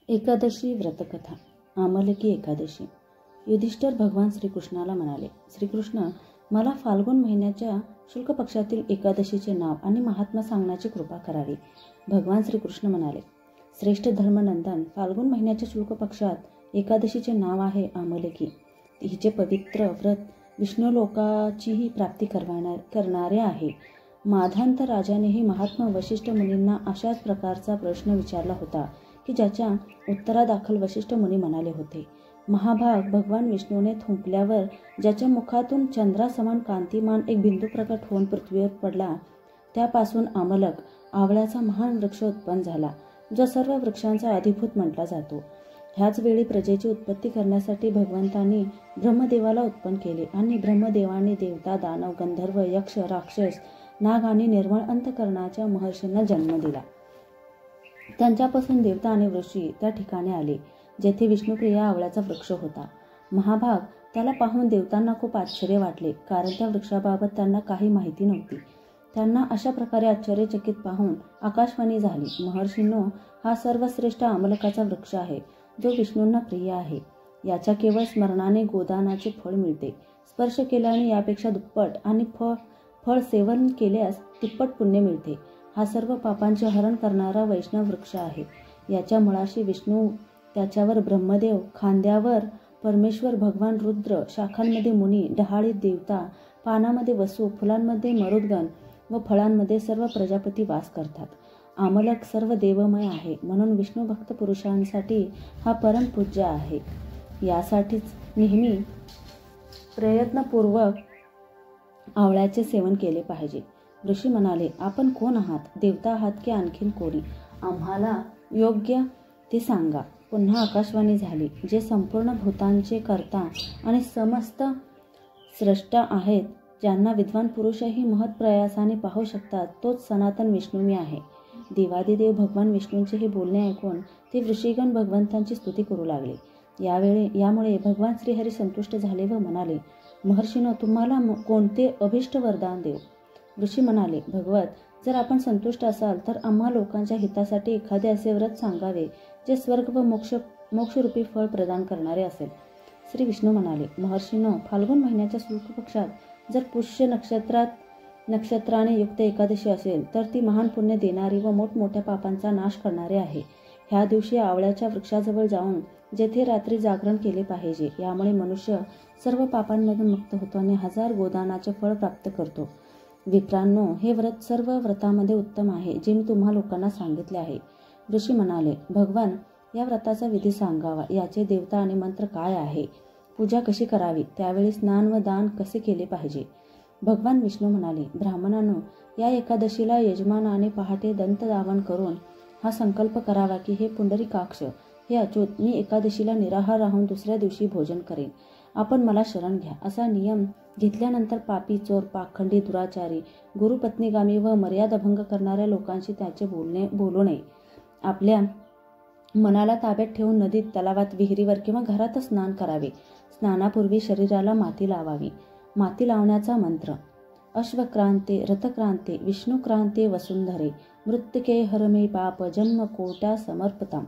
एकादशी व्रतकथा. आमलकी एकादशी. युधिष्ठिर भगवान श्रीकृष्णाला म्हणाले, श्रीकृष्ण, मला फाल्गुन महिन्याच्या शुक्ल पक्षातील एकादशीचे नाव आणि महात्मा सांगण्याची कृपा करावी. भगवान श्रीकृष्ण म्हणाले, श्रेष्ठ धर्मनंदन, फाल्गुन महिन्याच्या शुक्ल पक्षात एकादशीचे नाव आहे आमलकी. हिचे पवित्र व्रत विष्णू लोकाचीही प्राप्ती करणारे आहे. माधांत राजानेही महात्मा वशिष्ठ मुनींना अशाच प्रकारचा प्रश्न विचारला होता की ज्याच्या उत्तरादाखल वशिष्ठ मुनी म्हणाले होते, महाभाग, भगवान विष्णूने थुंकल्यावर ज्याच्या मुखातून चंद्रासमान कांतिमान एक बिंदू प्रकट होऊन पृथ्वीवर पडला, त्यापासून आमलक, आवळ्याचा महान वृक्ष उत्पन्न झाला, जो सर्व वृक्षांचा अधिभूत म्हटला जातो. ह्याच वेळी प्रजेची उत्पत्ती करण्यासाठी भगवंतांनी ब्रह्मदेवाला उत्पन्न केले आणि ब्रह्मदेवाने देवता, दानव, गंधर्व, यक्ष, राक्षस, नाग आणि निर्मळ अंतकरणाच्या महर्षींना जन्म दिला. त्यांच्यापासून देवता आणि ऋषी त्या ठिकाणी आले जेथे विष्णुप्रिय आवळ्याचा वृक्ष होता. महाभाग, त्याला पाहून देवतांना खूप आश्चर्य वाटले, कारण त्या वृक्षाबाबत त्यांना काही माहिती नव्हती. त्यांना अशा प्रकारे आश्चर्यचकित पाहून आकाशवाणी झाली, महर्षींनो, हा सर्वश्रेष्ठ आमलकाचा वृक्ष आहे, जो विष्णूंना प्रिय आहे. याच्या केवळ स्मरणाने गोदानाचे फळ मिळते. स्पर्श केल्याने यापेक्षा दुप्पट आणि फळ सेवन केल्यास तिप्पट पुण्य मिळते. हा सर्व पापांचे हरण करणारा वैष्णव वृक्ष आहे. याच्या मुळाशी विष्णू, त्याच्यावर ब्रह्मदेव, खांद्यावर परमेश्वर भगवान रुद्र, शाखांमध्ये मुनी, डहाळीत देवता, पानामध्ये वसु, फुलांमध्ये मरुद्गण व फळांमध्ये सर्व प्रजापती वास करतात. आमलक सर्व देवमय आहे, म्हणून विष्णू भक्त पुरुषांसाठी हा परमपूज्य आहे. यासाठीच नेहमी प्रयत्नपूर्वक आवळ्याचे सेवन केले पाहिजे. ऋषी म्हणाले, आपण कोण आहात? देवता आहात की आणखीन कोणी? आम्हाला योग्य ते सांगा. पुन्हा आकाशवाणी झाली, जे संपूर्ण भूतांचे कर्ता आणि समस्त स्रष्टा आहेत, ज्यांना विद्वान पुरुषही महत्प्रयासाने पाहू शकतात, तोच सनातन विष्णू मी आहे. देवादिदेव भगवान विष्णूंचे हे बोलणे ऐकून ते ऋषीगण भगवंतांची स्तुती करू लागले. यामुळे भगवान श्रीहरी संतुष्ट झाले व म्हणाले, महर्षीनो, तुम्हाला कोणते अभिष्ट वरदान देऊ? ऋषी म्हणाले, भगवत, जर आपण संतुष्ट असाल तर आम्हा लोकांच्या हितासाठी एखादे असे व्रत सांगावे जे स्वर्ग व मोक्षरूपी फळ प्रदान करणारे असेल. श्री विष्णू म्हणाले, महर्षीनो, फाल्गुन महिन्याच्या शुक्ल पक्षात जर पुष्य नक्षत्राने युक्त एकादशी असेल तर ती महान पुण्य देणारी व मोठमोठ्या पापांचा नाश करणारी आहे. ह्या दिवशी आवळ्याच्या वृक्षाजवळ जाऊन जेथे रात्री जागरण केले पाहिजे. यामुळे मनुष्य सर्व पापांमधून मुक्त होतो आणि 1000 गोदानाचे फळ प्राप्त करतो. विप्रांनो, हे व्रत सर्व व्रतामध्ये उत्तम आहे, जे मी तुम्हा लोकांना सांगितले आहे. ऋषी म्हणाले, भगवान, या व्रताचा विधी सांगावा. याचे देवता आणि मंत्र काय आहे? पूजा कशी करावी? त्यावेळी स्नान व दान कसे केले पाहिजे? भगवान विष्णू म्हणाले, ब्राह्मणांनो, या एकादशीला यजमानाने पहाटे दंतधावन करून हा संकल्प करावा की हे पुंडरीकाक्ष, हे अच्युत, मी एकादशीला निराहार राहून दुसऱ्या दिवशी भोजन करेन. आपण मला शरण घ्या. असा नियम घेतल्यानंतर पापी, चोर, पाखंडी, दुराचारी, गुरुपत्नीगामी व मर्यादाभंग करणाऱ्या लोकांशी त्याचे बोलू नये. आपल्या मनाला ताब्यात ठेवून नदीत, तलावात, विहिरीवर किंवा घरातच स्नान करावे. स्नानापूर्वी शरीराला माती लावावी. माती लावण्याचा मंत्र: अश्वक्रांते, रथक्रांते, विष्णुक्रांते, वसुंधरे, मृत्तिके हरमे पाप जन्म कोट्या समर्पताम.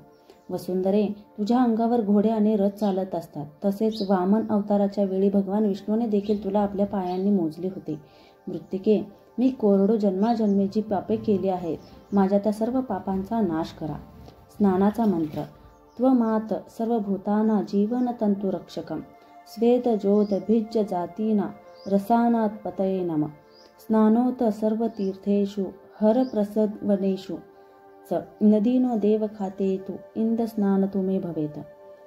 वसुंधरे, तुझ्या अंगावर घोडे आणि रथ चालत असतात. तसेच वामन अवताराच्या वेळी भगवान विष्णूने देखील तुला आपल्या पायांनी मोजले होते. मृत्तिके, मी कोरडो जन्माजन्मे जी पापे केली आहेत, माझ्या त्या सर्व पापांचा नाश करा. स्नानाचा मंत्र: त्वमात सर्वभूताना जीवनतंतुरक्षकम स्वेद ज्योत भिज्ज जातीना रसानात पतये नम. स्नानोत सर्वतीर्थेषु हर प्रसदवनेषु नदीनो देव खाते तू इंद स्नान तुम्ही भवेत.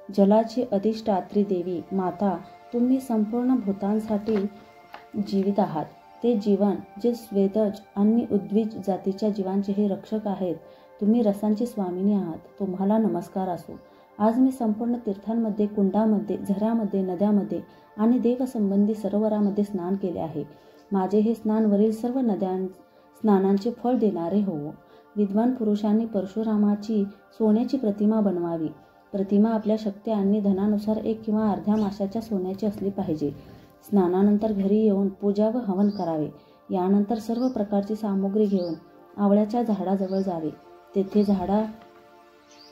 जलाची अधिष्ठात्री देवी माता, तुम्ही संपूर्ण भूतांसाठी जीवित आहात. ते जीवन जे स्वेदज आणि उद्विज जातीच्या जीवांचे हे रक्षक आहेत. तुम्ही रसांची स्वामिनी आहात. तुम्हाला नमस्कार असो. आज मी संपूर्ण तीर्थांमध्ये, कुंडामध्ये, झऱ्यामध्ये, नद्यामध्ये आणि देवसंबंधी सरोवरामध्ये स्नान केले आहे. माझे हे स्नान वरील सर्व स्नानांचे फळ देणारे होवो. विद्वान पुरुषांनी परशुरामाची सोन्याची प्रतिमा बनवावी. प्रतिमा आपल्या शक्ती आणि धनानुसार 1 किंवा अर्ध्या माशाच्या सोन्याची असली पाहिजे. स्नानानंतर घरी येऊन पूजा व हवन करावे. यानंतर सर्व प्रकारची सामुग्री घेऊन आवळ्याच्या झाडाजवळ जावे. तेथे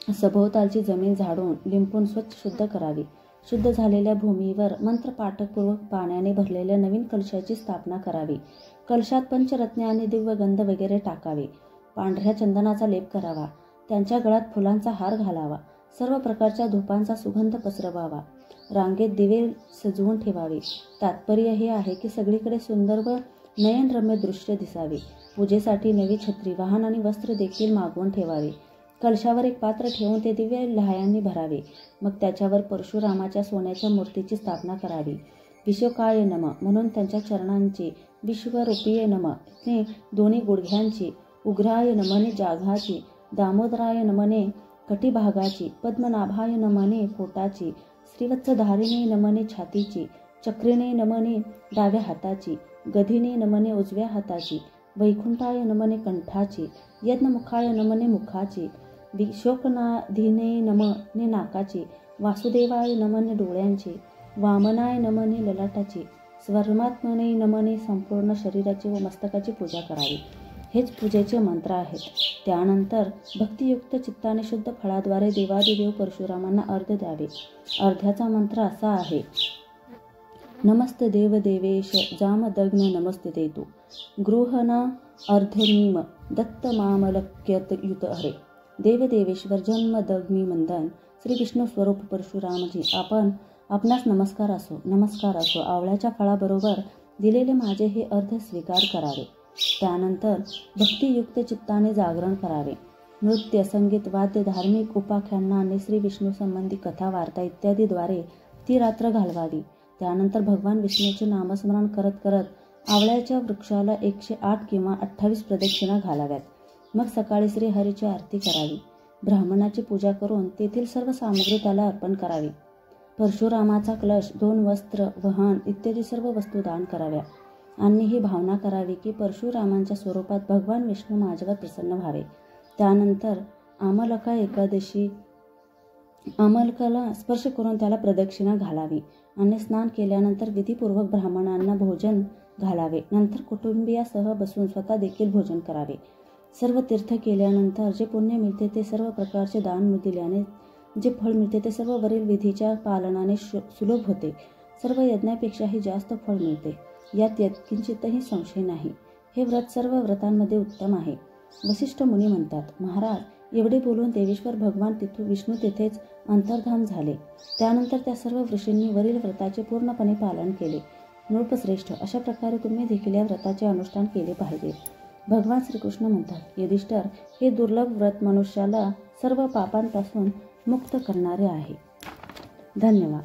सभोवतालची जमीन झाडून लिंपून स्वच्छ शुद्ध करावी. शुद्ध झालेल्या भूमीवर मंत्रपाठकपूर्वक पाण्याने भरलेल्या नवीन कलशाची स्थापना करावी. कलशात पंचरत्ने आणि दिव्य गंध वगैरे टाकावे. पांढऱ्या चंदनाचा लेप करावा. त्यांच्या गळ्यात फुलांचा हार घालावा. सर्व प्रकारच्या धूपांचा सुगंध पसरवावा. रांगेत दिवे सजवून ठेवावे. तात्पर्य हे आहे की सगळीकडे सुंदर व नयनरम्य दृश्य दिसावे. पूजेसाठी नवी छत्री, वाहन आणि वस्त्र देखील मागवून ठेवावे. कलशावर एक पात्र ठेवून ते दिव्य लहायांनी भरावे. मग त्याच्यावर परशुरामाच्या सोन्याच्या मूर्तीची स्थापना करावी. विश्वकाय नम म्हणून त्यांच्या चरणांची, विश्वरूपीय नम ने दोन्ही गुडघ्यांची, उग्राय नमने जाघाची, दामोदराय नमने कटिभागाची, पद्मनाभाय नमने पोटाची, श्रीवत्सधारिणे नमने छातीची, चक्रिणे नमने डाव्या हाताची, गधिने नमने उजव्या हाताची, वैकुंठाय नमने कंठाची, यज्ञमुखाय नमने मुखाची, विशोकनाधीने नमने नाकाची, वासुदेवाय नमने डोळ्यांची, वामनाय नमने ललाटाची, स्वरमात्मने नमने संपूर्ण शरीराची व मस्तकाची पूजा करावी. हेच पूजेचे मंत्र आहेत. त्यानंतर भक्तियुक्त चित्ताने शुद्ध फळाद्वारे देवादिदेव परशुरामांना अर्घ्य द्यावे. अर्ध्याचा मंत्र असा आहे. नमस्ते देव देवेश जामदग्न नमस्ते तू गृहना अर्धमीम दत्त मामलक्यत युत हरे. देवदेवेश्वर जन्मदग्नी मंदन श्री विष्णू स्वरूप परशुरामजी आपणास नमस्कार असो. नमस्कार असो. आवळ्याच्या फळाबरोबर दिलेले माझे हे अर्ध स्वीकार करावे. त्यानंतर भक्तियुक्त चित्ताने जागरण करावे. नृत्य, संगीत, वाद्य, धार्मिक उपाख्यान आणि श्री विष्णू संबंधी कथा, वार्ता इत्यादीद्वारे ती रात्र घालवावी. त्यानंतर भगवान विष्णूचे नामस्मरण करत करत आवळ्याच्या वृक्षाला 108 किंवा 28 प्रदक्षिणा घालाव्यात. मग सकाळी श्री हरीची आरती करावी. ब्राह्मणाची पूजा करून तेथील सर्व सामग्री त्याला अर्पण करावी. परशुरामाचा कलश, 2 वस्त्र, वाहन इत्यादी सर्व वस्तू दान कराव्या आणि ही भावना करावी की परशुरामांच्या स्वरूपात भगवान विष्णू माझ्यावर प्रसन्न व्हावे. त्यानंतर आमलका एकादशी आमलकाला स्पर्श करून त्याला प्रदक्षिणा घालावी आणि स्नान केल्यानंतर विधीपूर्वक ब्राह्मणांना भोजन घालावे. नंतर कुटुंबियासह बसून स्वतः देखील भोजन करावे. सर्व तीर्थ केल्यानंतर जे पुण्य मिळते ते सर्व प्रकारचे दान दिल्याने जे फळ मिळते ते सर्व वरील विधीच्या पालनाने सुलभ होते. सर्व यज्ञापेक्षाही जास्त फळ मिळते. यात किंचितही संशय नाही. हे व्रत सर्व व्रतांमध्ये उत्तम आहे. वसिष्ठ मुनी म्हणतात, महाराज एवढे बोलून देवेश्वर भगवान विष्णू तेथेच अंतर्धान झाले. त्यानंतर त्या सर्व ऋषींनी वरील व्रताचे पूर्णपणे पालन केले. नृपश्रेष्ठ, अशा प्रकारे तुम्ही देखील या व्रताचे अनुष्ठान केले पाहिजे. भगवान श्रीकृष्ण म्हणतात, युधिष्ठिर, हे दुर्लभ व्रत मनुष्याला सर्व पापांपासून मुक्त करणारे आहे. धन्यवाद.